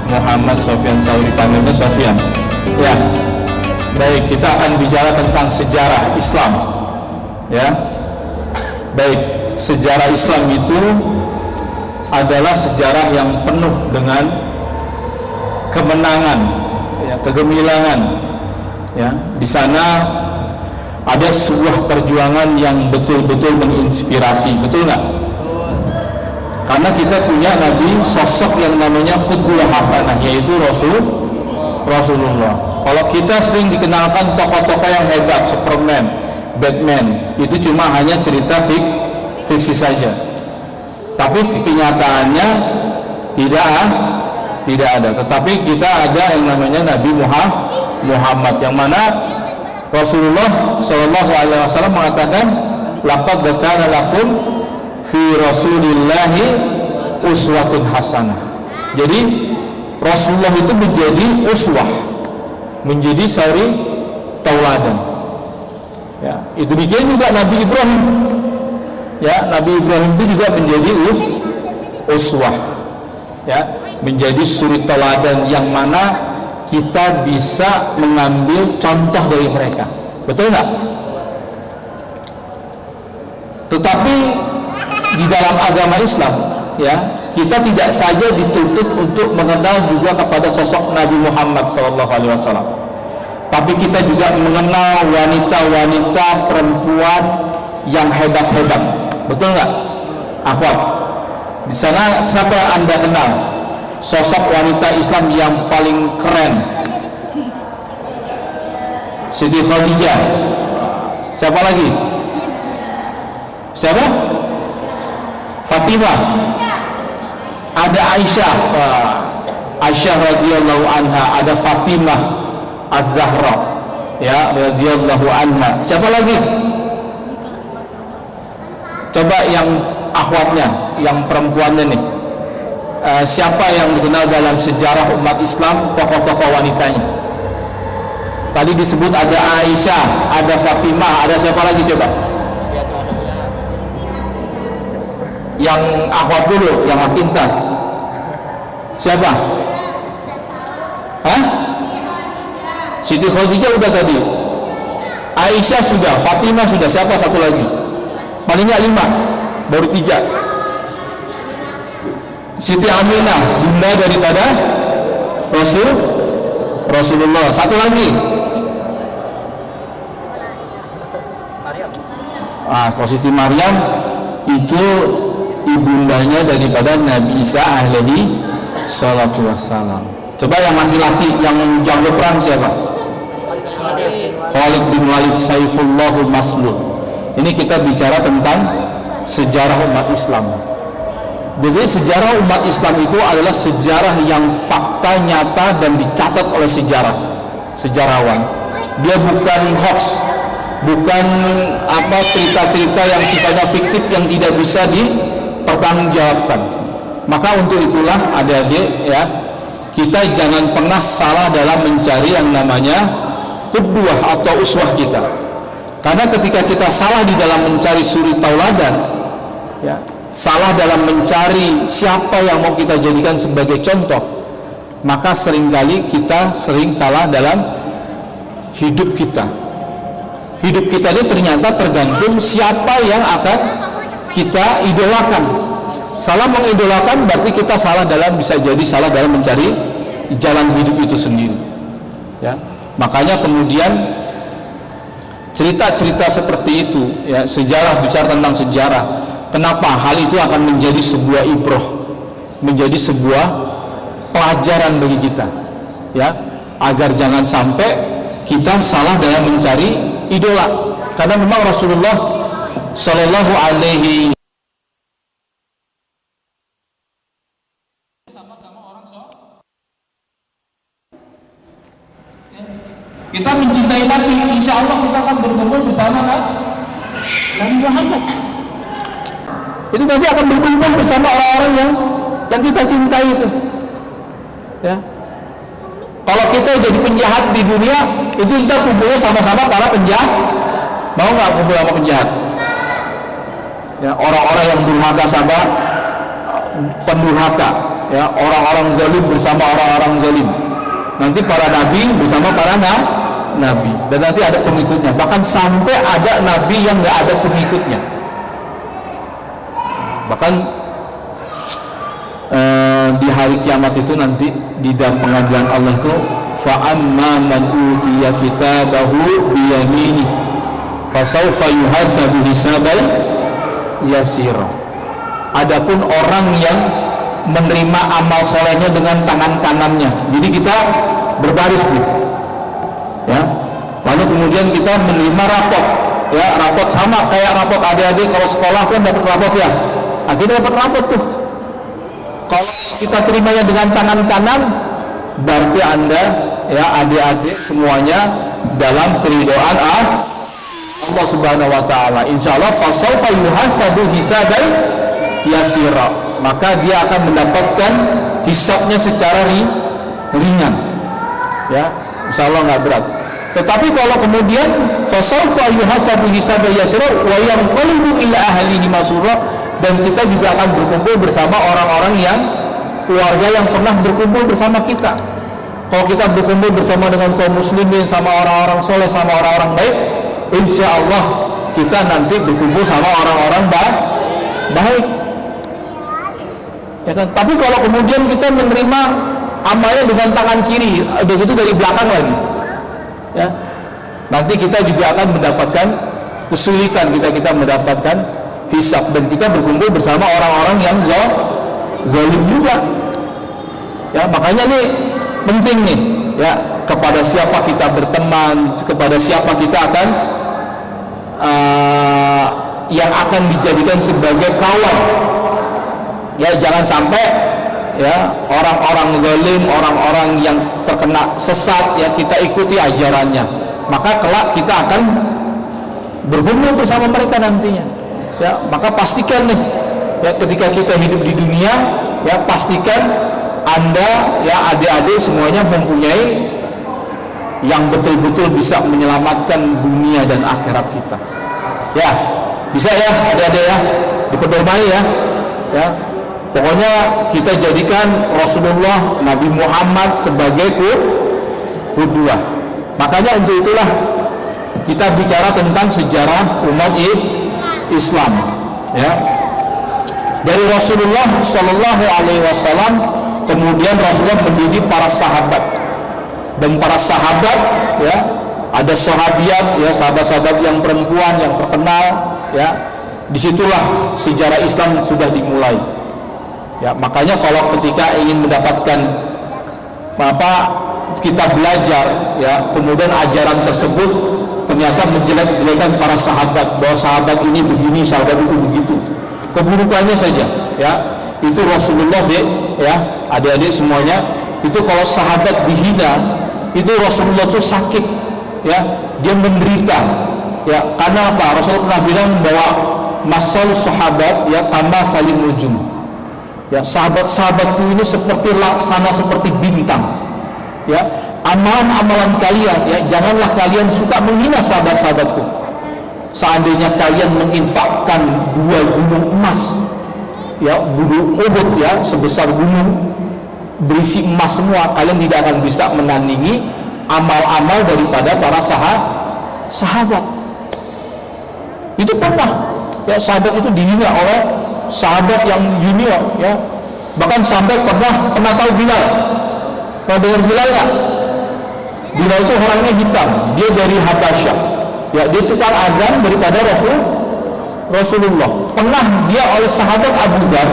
Muhammad Sofyan Tauri, panggilnya Sofyan. Ya, baik, kita akan bicara tentang sejarah Islam. Ya, baik, sejarah Islam itu adalah sejarah yang penuh dengan kemenangan, ya, kegemilangan. Ya, di sana ada sebuah perjuangan yang betul-betul menginspirasi, betul nggak? Karena kita punya Nabi, sosok yang namanya qudwah hasanah, yaitu Rasulullah. Kalau kita sering dikenalkan tokoh-tokoh yang hebat, Superman, Batman, itu cuma hanya cerita fiksi saja. Tapi kenyataannya tidak ada. Tetapi kita ada yang namanya Nabi Muhammad, yang mana Rasulullah Shallallahu Alaihi Wasallam mengatakan, laqad kana lakum fi Rasulillahi uswatun hasanah. Jadi Rasulullah itu menjadi uswah, menjadi suri tauladan. Ya, itu demikian juga Nabi Ibrahim. Ya, Nabi Ibrahim itu juga menjadi uswah. Ya, menjadi suri tauladan yang mana kita bisa mengambil contoh dari mereka, betul nggak? Tetapi di dalam agama Islam, ya, kita tidak saja dituntut untuk mengenal juga kepada sosok Nabi Muhammad SAW, tapi kita juga mengenal wanita-wanita perempuan yang hebat-hebat, betul nggak? Akhwat, di sana siapa yang Anda kenal sosok wanita Islam yang paling keren? Siti Khadijah. Siapa lagi? Siapa? Fatimah. Ada Aisyah. Aisyah radhiyallahu anha. Ada Fatimah Az-Zahra, ya, radhiyallahu anha. Siapa lagi? Coba yang akhwatnya, yang perempuannya nih. Siapa yang dikenal dalam sejarah umat Islam tokoh-tokoh wanitanya? Tadi disebut ada Aisyah, ada Fatimah, ada siapa lagi coba? Yang akhwat dulu, yang akinta. Siapa? Hah? Siti Khadijah udah tadi. Aisyah sudah, Fatimah sudah, siapa satu lagi? Paling nggak 5, baru 3. Siti Aminah, bunda daripada Rasulullah. Satu lagi. Kalau Siti Maryam itu ibundanya daripada Nabi Isa alaihi salatu wassalam. Coba yang laki-laki yang jago perang siapa? Khalid bin Walid Saifullahul Maslul. Ini kita bicara tentang sejarah umat Islam. Jadi sejarah umat Islam itu adalah sejarah yang fakta, nyata, dan dicatat oleh sejarawan. Dia bukan hoax, bukan cerita-cerita yang sifatnya fiktif yang tidak bisa dipertanggungjawabkan. Maka untuk itulah adik-adik, ya, kita jangan pernah salah dalam mencari yang namanya qudwah atau uswah kita. Karena ketika kita salah di dalam mencari suri tauladan, ya, salah dalam mencari siapa yang mau kita jadikan sebagai contoh, maka seringkali kita sering salah dalam hidup kita. Hidup kita ini ternyata tergantung siapa yang akan kita idolakan. Salah mengidolakan berarti kita salah dalam, bisa jadi salah dalam mencari jalan hidup itu sendiri. Ya, makanya kemudian cerita-cerita seperti itu, ya, sejarah, bicara tentang sejarah. Kenapa hal itu akan menjadi sebuah ibroh, menjadi sebuah pelajaran bagi kita, ya, agar jangan sampai kita salah dalam mencari idola. Karena memang Rasulullah Shallallahu Alaihi sama-sama orang kita mencintai Nabi, insya Allah kita akan berkumpul bersama Nabi Muhammad. Itu nanti akan berkumpul bersama orang-orang yang kita cintai itu. Ya. Kalau kita jadi penjahat di dunia, itu kita kumpul sama-sama para penjahat. Mau nggak kumpul sama penjahat? Ya, orang-orang yang durhaka sama pendurhaka, ya, orang-orang zalim bersama orang-orang zalim. Nanti para nabi bersama para nabi, dan nanti ada pengikutnya. Bahkan sampai ada nabi yang nggak ada pengikutnya. Bahkan di hari kiamat itu nanti di dalam pengadilan Allah itu, fa'amma man utiya kitabahu biyamini fasawfa yuhasabu hisaban yasira. Adapun orang yang menerima amal solehnya dengan tangan kanannya, jadi kita berbaris nih, ya. Lalu kemudian kita menerima rapot, ya, rapot sama kayak rapot adik-adik kalau sekolah kan dapat rapot ya. Akhirnya dapat rapot tuh. Kalau kita terimanya dengan tangan kanan, berarti Anda, ya, adik-adik semuanya dalam keridhaan Allah Subhanahu wa taala. Insyaallah fasawfa yuhasabu hisaban yasira. Maka dia akan mendapatkan hisabnya secara ringan. Ya, insyaallah enggak berat. Tetapi kalau kemudian fasawfa yuhasabu hisaban yasira wa yanqalibu ila ahlihi masrura, dan kita juga akan berkumpul bersama orang-orang yang keluarga yang pernah berkumpul bersama kita. Kalau kita berkumpul bersama dengan kaum muslimin, sama orang-orang soleh, sama orang-orang baik, insya Allah kita nanti berkumpul sama orang-orang baik, ya kan? Tapi kalau kemudian kita menerima amalnya dengan tangan kiri, begitu dari belakang lagi, ya, nanti kita juga akan mendapatkan kesulitan, kita mendapatkan hisab, dan kita berkumpul bersama orang-orang yang zalim juga. Ya, makanya nih penting nih, ya, kepada siapa kita berteman, kepada siapa kita akan yang akan dijadikan sebagai kawan. Ya, jangan sampai, ya, orang-orang zalim, orang-orang yang terkena sesat, ya, kita ikuti ajarannya, maka kelak kita akan berkumpul bersama mereka nantinya. Ya, maka pastikan nih, ya, ketika kita hidup di dunia, ya, pastikan Anda, ya, adik-adik semuanya mempunyai yang betul-betul bisa menyelamatkan dunia dan akhirat kita. Ya, bisa ya adik-adik, ya, dipedomani, ya, ya. Pokoknya kita jadikan Rasulullah Nabi Muhammad sebagai qudwah. Makanya untuk itulah kita bicara tentang sejarah umat Islam, ya. Dari Rasulullah Shallallahu Alaihi Wasallam, kemudian Rasulullah mendidik para sahabat, dan para sahabat, ya, ada sahabiat, ya, sahabat-sahabat yang perempuan yang terkenal, ya. Disitulah sejarah Islam sudah dimulai. Ya, makanya kalau ketika ingin mendapatkan apa, kita belajar, ya, kemudian ajaran tersebut ternyata menjelek-jelekan para sahabat, bahwa sahabat ini begini, sahabat itu begitu, keburukannya saja, ya, itu Rasulullah deh, ya, adik-adik semuanya, itu kalau sahabat dihina, itu Rasulullah tuh sakit, ya, dia menderita, ya, karena apa? Rasulullah pernah bilang bahwa masal sahabat, ya, kama saling nujum, ya, sahabat-sahabatku ini seperti laksana, seperti bintang, ya. Amalan-amalan kalian, ya, janganlah kalian suka menghina sahabat-sahabatku. Seandainya kalian menginfakkan 2 gunung emas, ya, gunung Uhud, ya, sebesar gunung berisi emas semua, kalian tidak akan bisa menandingi amal-amal daripada para sahabat. Itu pernah, ya, sahabat itu dihina oleh sahabat yang junior, ya. Bahkan sampai pernah tahu Bilal. Pernah dengar Bilal nggak? Bilal itu orangnya hitam, dia dari Habasyah, ya, dia tukang azan daripada Rasulullah. Pernah dia oleh sahabat Abu Dhar,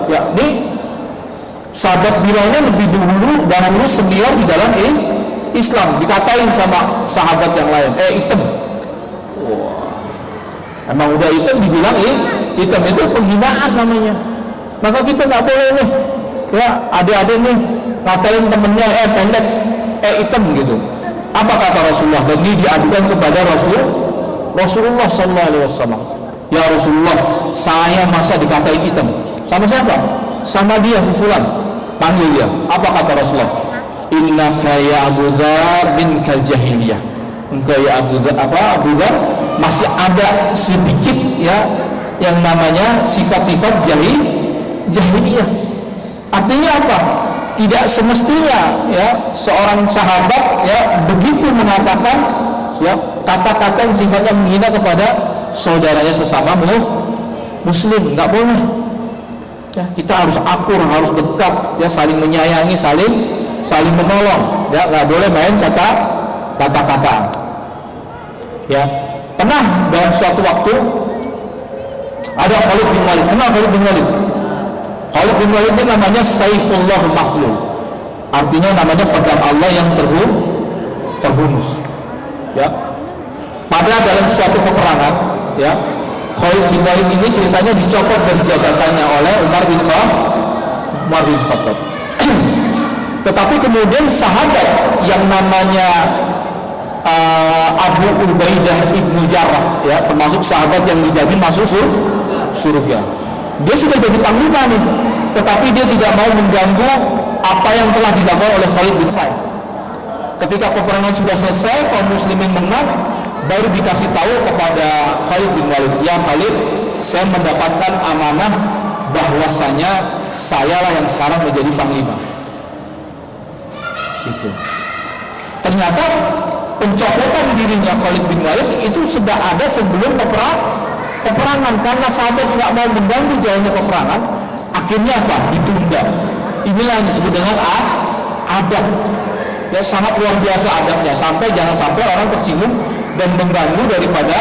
ya, ini sahabat Bilalnya lebih dahulu senior di dalam Islam, dikatain sama sahabat yang lain, hitam. Wah, emang udah hitam dibilang hitam, itu penghinaan namanya. Maka kita nggak boleh nih, ya, adik-adik nih ngatain temennya pendek, hitam gitu. Apa kata Rasulullah? Dan ini diadukan kepada Rasulullah Sallallahu Alaihi Wasallam. Ya Rasulullah, saya masa dikatain hitam? Sama siapa? Sama dia, Fulan. Panggil dia. Apa kata Rasulullah? Innaka ya Abu Dhar bin kal jahiliyah. Engkau ya Abu Dhar masih ada sedikit, ya, yang namanya sifat-sifat jahiliyah. Artinya apa? Tidak semestinya ya seorang sahabat ya begitu mengatakan ya kata-kata yang sifatnya menghina kepada saudaranya sesama muslim, nggak boleh. Ya, kita harus akur, harus dekat, ya saling menyayangi, saling menolong. Ya, nggak boleh main kata-kata. Ya, pernah dalam suatu waktu ada Khalid bin Walid. Kenal Khalid bin Walid? Khalid bin Walid ini namanya Saifullah Makhlul. Artinya namanya pedang Allah yang terhunus. Ya. Pada dalam suatu peperangan, ya, Khalid bin Walid ini ceritanya dicopot dari jabatannya oleh Umar bin Khattab. Tetapi kemudian sahabat yang namanya Abu Ubaidah ibnu Jarrah, ya, termasuk sahabat yang dijamin masuk surga. Dia sudah jadi panglima nih, tetapi dia tidak mau mengganggu apa yang telah dilakukan oleh Khalid bin Walid. Ketika peperangan sudah selesai, kaum muslimin menang, baru dikasih tahu kepada Khalid bin Walid, ya Khalid, saya mendapatkan amanah bahwasanya sayalah yang sekarang menjadi panglima. Itu. Ternyata pencopotan dirinya Khalid bin Walid itu sudah ada sebelum peperangan, karena sahabat nggak mau mengganggu jalannya peperangan. Akhirnya apa? Ditunda. Inilah yang disebut dengan adab. Ya, sangat luar biasa adabnya, sampai jangan sampai orang tersinggung dan mengganggu daripada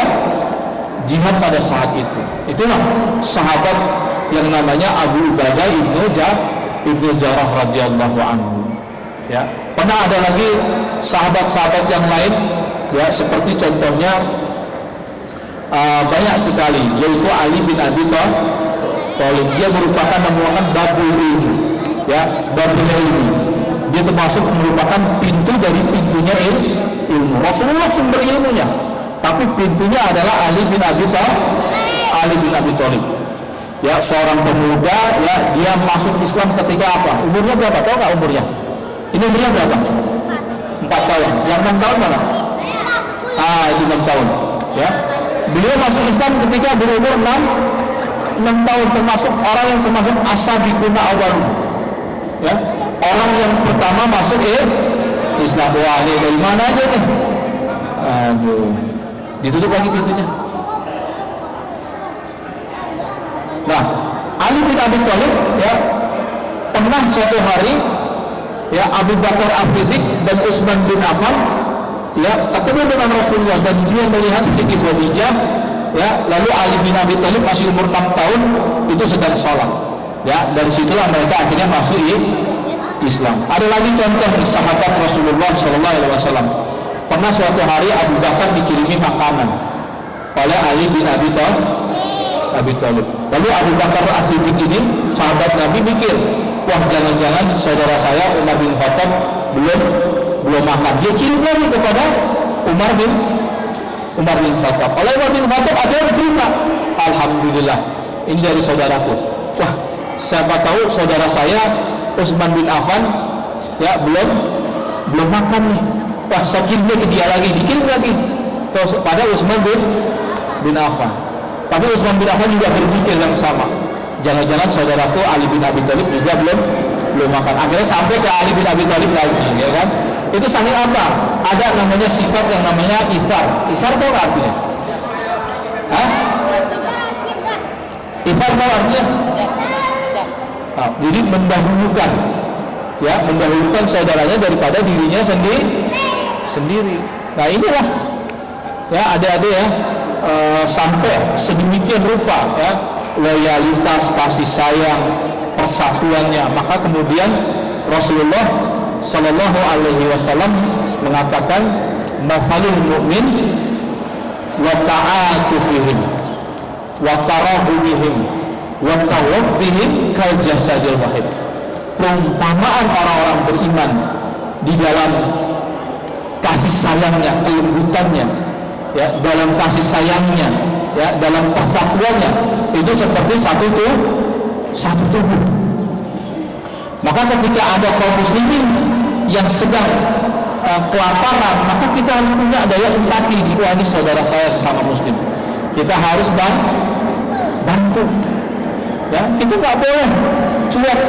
jihad pada saat itu. Itulah sahabat yang namanya Abu Ubaidah ibnu Jarrah radhiyallahu anhu. Ya, pernah ada lagi sahabat-sahabat yang lain, ya, seperti contohnya banyak sekali, yaitu Ali bin Abi Thalib. Dia merupakan babul ilmi, ya, babul ilmi. Dia termasuk merupakan pintu dari pintunya ilmu. Rasulullah sumber ilmunya, tapi pintunya adalah Ali bin Abi Thalib. Ya, seorang pemuda, ya, dia masuk Islam ketika apa? Umurnya berapa? Tahu nggak umurnya? Ini umurnya berapa? 4 tahun. Yang 6 tahun mana? Itu 6 tahun. Ya, beliau masuk Islam ketika berumur 6 tahun, termasuk orang yang termasuk as-sabiquna awwalun. Ya, orang yang pertama masuk Islam. Wah, ini dari mana aja nih? Aduh, ditutup lagi pintunya. Nah, Ali bin Abi Thalib, ya, pernah suatu hari, ya, Abu Bakar As-Siddiq dan Utsman bin Affan, ya, ketemu dengan Rasulullah dan dia melihat Siti Khadijah, ya, lalu Ali bin Abi Thalib masih umur 6 tahun itu sedang sholat. Ya, dari situlah mereka akhirnya masuk Islam. Ada lagi contoh sahabat Rasulullah SAW. Pernah suatu hari Abu Bakar dikirimi makanan oleh Ali bin Abi Thalib. Lalu Abu Bakar As-Siddiq ini sahabat Nabi mikir, wah, jangan-jangan saudara saya Umar bin Khattab belum makan. Dia kirim lagi kepada Umar bin Khattab. Oleh Umar bin Khattab akhirnya diterima. Alhamdulillah, ini dari saudaraku. Wah, siapa tahu saudara saya Utsman bin Affan, ya, belum makan nih. Wah, saya kirimnya ke dia lagi, dikirim lagi pada Utsman bin Affan. Tapi Utsman bin Affan juga berpikir yang sama. Jangan-jangan saudaraku Ali bin Abi Thalib juga belum makan. Akhirnya sampai ke Ali bin Abi Thalib lagi, ya kan? Itu saking apa? Ada namanya sifat yang namanya ithar. Ithar tahu nggak artinya? Hah? Ithar tahu artinya? Nah, jadi mendahulukan, ya, mendahulukan saudaranya daripada dirinya sendiri. Nah, inilah, ya, adik-adik, ya, sampai sedemikian rupa, ya, loyalitas, kasih sayang, persatuannya. Maka kemudian Rasulullah Shallallahu Alaihi Wasallam mengatakan, "Mafalul mu'min wa ta'atufihim wa tarahumihim wa tawaddihim kal jasadil wahid." Perumpamaan orang-orang beriman di dalam kasih sayangnya, kelembutannya, ya, dalam kasih sayangnya, ya, dalam persatuannya, itu seperti satu tubuh. Maka ketika ada kaum muslimin yang sedang kelaparan, maka kita harus punya daya empati. Wah, ini saudara saya sesama muslim, kita harus bantu. Ya, kita nggak boleh cuek,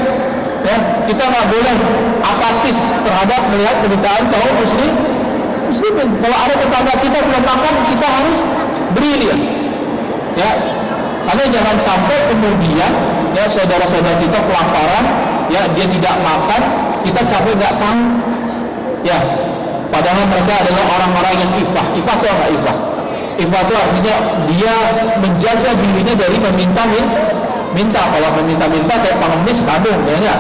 ya, kita nggak boleh apatis terhadap melihat penderitaan kaum muslimin. Kalau ada tetangga kita belum makan, kita harus beri dia, ya. Karena jangan sampai kemudian ya saudara-saudara kita kelaparan, ya dia tidak makan, kita sampai nggak tahu, ya. Padahal mereka adalah orang-orang yang ifah. Ifah itu apa ifah? Ifah itu artinya dia menjaga dirinya dari meminta. Kalau meminta-minta kayak pengemis kadung, ya.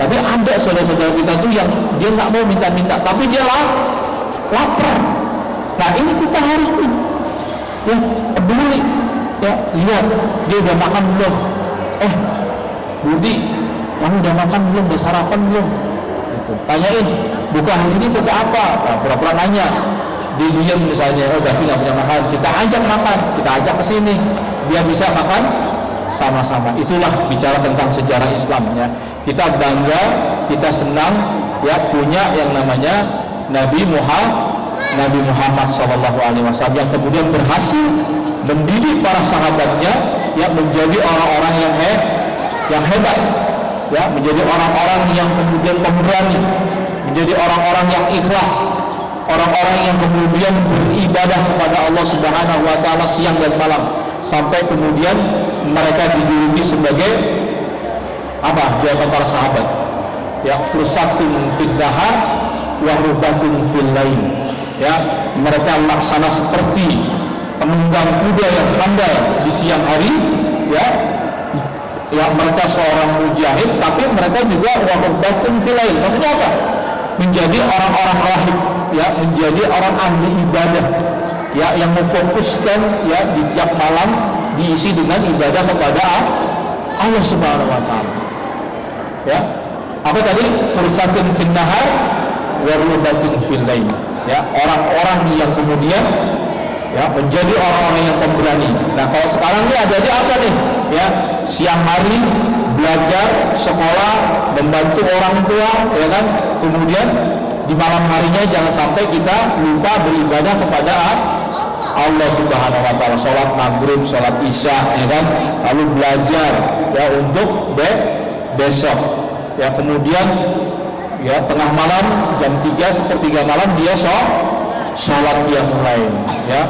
Tapi ada saudara-saudara kita tuh yang dia nggak mau minta-minta, tapi dia lapar. Nah ini kita harus tuh, ya peduli, ya lihat dia udah makan belum? Budi, kamu udah makan belum? Udah sarapan belum? Gitu. Tanyain, buka hari ini pakai apa? Nah, pura-pura nanya. Dia diam misalnya, berarti nggak punya makan. Kita ajak makan, kita ajak ke sini, dia bisa makan sama-sama. Itulah bicara tentang sejarah Islam, ya. Kita bangga, kita senang, ya punya yang namanya Nabi Muhammad SAW yang kemudian berhasil mendidik para sahabatnya, ya menjadi orang-orang yang hebat, ya menjadi orang-orang yang kemudian pemberani, menjadi orang-orang yang ikhlas, orang-orang yang kemudian beribadah kepada Allah Subhanahu wa taala siang dan malam, sampai kemudian mereka dijuluki sebagai apa? Jawaban para sahabat, ya fursatun fid nahar wa rubatun fil lail, ya mereka laksana seperti penunggang kuda yang handal di siang hari, ya mereka seorang mujahid, tapi mereka juga wa rubatun fil lail. Maksudnya apa? Menjadi orang-orang rahib, ya menjadi orang ahli ibadah, ya yang memfokuskan ya di tiap malam diisi dengan ibadah kepada Allah Subhanahu wa taala. Ya. Apa tadi? Fursatun fin nahar wa rubatun fil lail. Ya, orang-orang yang kemudian ya menjadi orang-orang yang pemberani. Nah, kalau sekarang ini ada aja apa nih? Ya, siang hari belajar, sekolah, membantu orang tua, ya kan? Kemudian di malam harinya jangan sampai kita lupa beribadah kepada Allah Subhanahu wa taala, salat maghrib, salat isya, ya kan? Lalu belajar ya untuk besok. Ya, kemudian ya tengah malam jam 3 sepertiga malam dia sholat yang lain, ya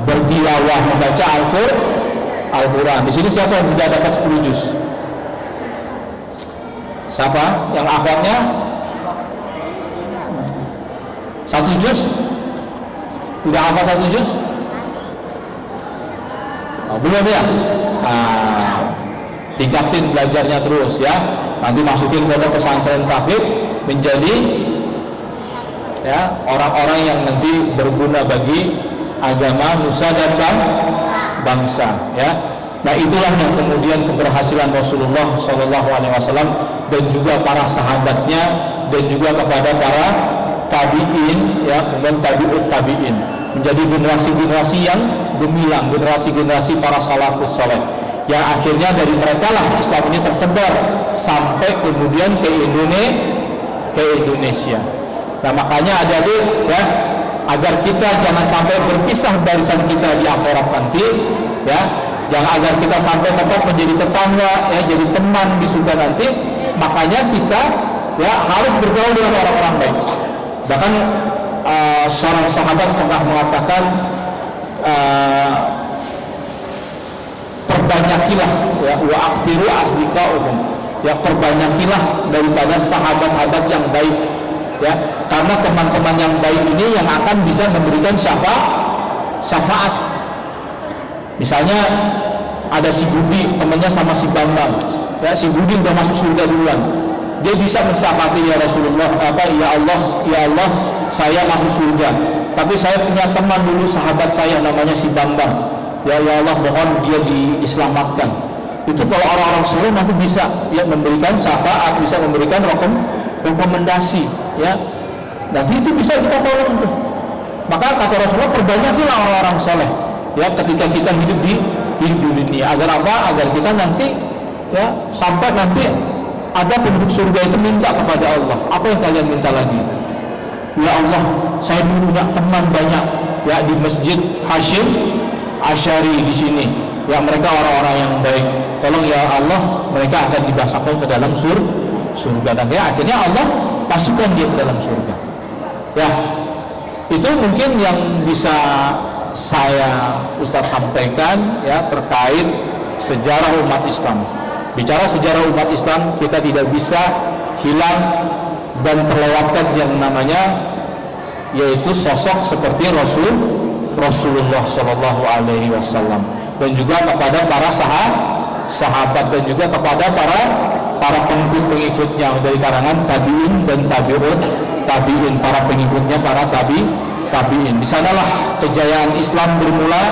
bertilawah membaca Al-Quran. Di sini siapa yang sudah dapat 10 juz? Siapa yang akhwatnya 1 juz? Sudah hafal 1 juz? Belum ya? Tingkatin belajarnya terus ya. Nanti masukin ke pesantren tahfidz menjadi ya orang-orang yang nanti berguna bagi agama, nusa dan bangsa, ya. Nah, itulah yang kemudian keberhasilan Rasulullah SAW dan juga para sahabatnya dan juga kepada para tabi'in, ya, kemudian tabi'ut tabi'in, menjadi generasi-generasi yang gemilang, generasi-generasi para salafus saleh. Yang akhirnya dari mereka lah Islam ini tersebar sampai kemudian ke Indonesia. Nah, makanya adik-adik ya, agar kita jangan sampai berpisah barisan kita di akhirat nanti, ya, jangan agar kita sampai tetap menjadi tetangga, ya, jadi teman di surga nanti. Makanya kita ya harus bergaul dengan orang-orang baik. Bahkan seorang sahabat pernah mengatakan, perbanyakilah ya wa akthiru asdiqa'uhum, ya perbanyakilah daripada sahabat-sahabat yang baik, ya karena teman-teman yang baik ini yang akan bisa memberikan syafaat. Misalnya ada si Budi temannya sama si Bambang, ya si Budi udah masuk surga duluan, dia bisa mensyafaati, ya Rasulullah, ya Allah saya masuk surga, tapi saya punya teman dulu sahabat saya namanya si Bambang, ya Allah mohon dia diselamatkan. Itu kalau orang-orang soleh nanti bisa ya memberikan syafaat, bisa memberikan rekomendasi, ya nanti itu bisa kita tolong tuh. Maka kata Rasulullah, perbanyakilah orang-orang soleh ya ketika kita hidup di dunia. Agar apa? Agar kita nanti ya sampai nanti ada penduduk surga itu minta kepada Allah, apa yang kalian minta lagi? Ya Allah, saya dulu punya teman banyak ya di Masjid Hashim Asy'ari di sini, ya mereka orang-orang yang baik, tolong ya Allah mereka akan dimasukkan ke dalam surga, dan akhirnya Allah masukkan dia ke dalam surga. Ya, itu mungkin yang bisa saya Ustaz sampaikan ya terkait sejarah umat Islam. Bicara sejarah umat Islam, kita tidak bisa hilang dan terlewatkan yang namanya yaitu sosok seperti Rasulullah Shallallahu Alaihi Wasallam, dan juga kepada para sahabat, dan juga kepada para pengikutnya dari kalangan tabiin dan tabiin, para pengikutnya para tabiin. Di sanalah kejayaan Islam bermula,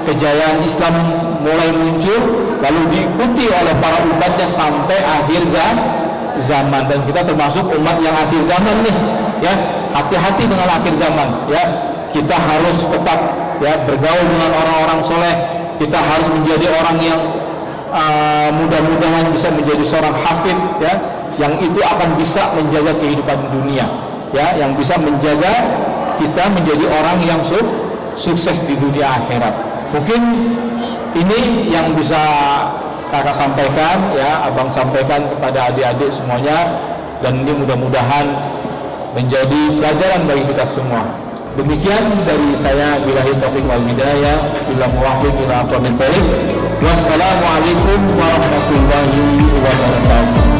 kejayaan Islam mulai muncul, lalu diikuti oleh para umatnya sampai akhir zaman. Dan kita termasuk umat yang akhir zaman nih, ya. Hati-hati dengan akhir zaman, ya. Kita harus tetap ya bergaul dengan orang-orang soleh. Kita harus menjadi orang yang mudah-mudahan bisa menjadi seorang hafid, ya, yang itu akan bisa menjaga kehidupan dunia, ya, yang bisa menjaga kita menjadi orang yang sukses di dunia akhirat. Mungkin ini yang bisa kakak sampaikan, ya, abang sampaikan kepada adik-adik semuanya, dan ini mudah-mudahan menjadi pelajaran bagi kita semua. Demikian dari saya, billahi taufiq wal hidayah, bila muwafiq ila aqwamit thariq. Wassalamualaikum warahmatullahi wabarakatuh.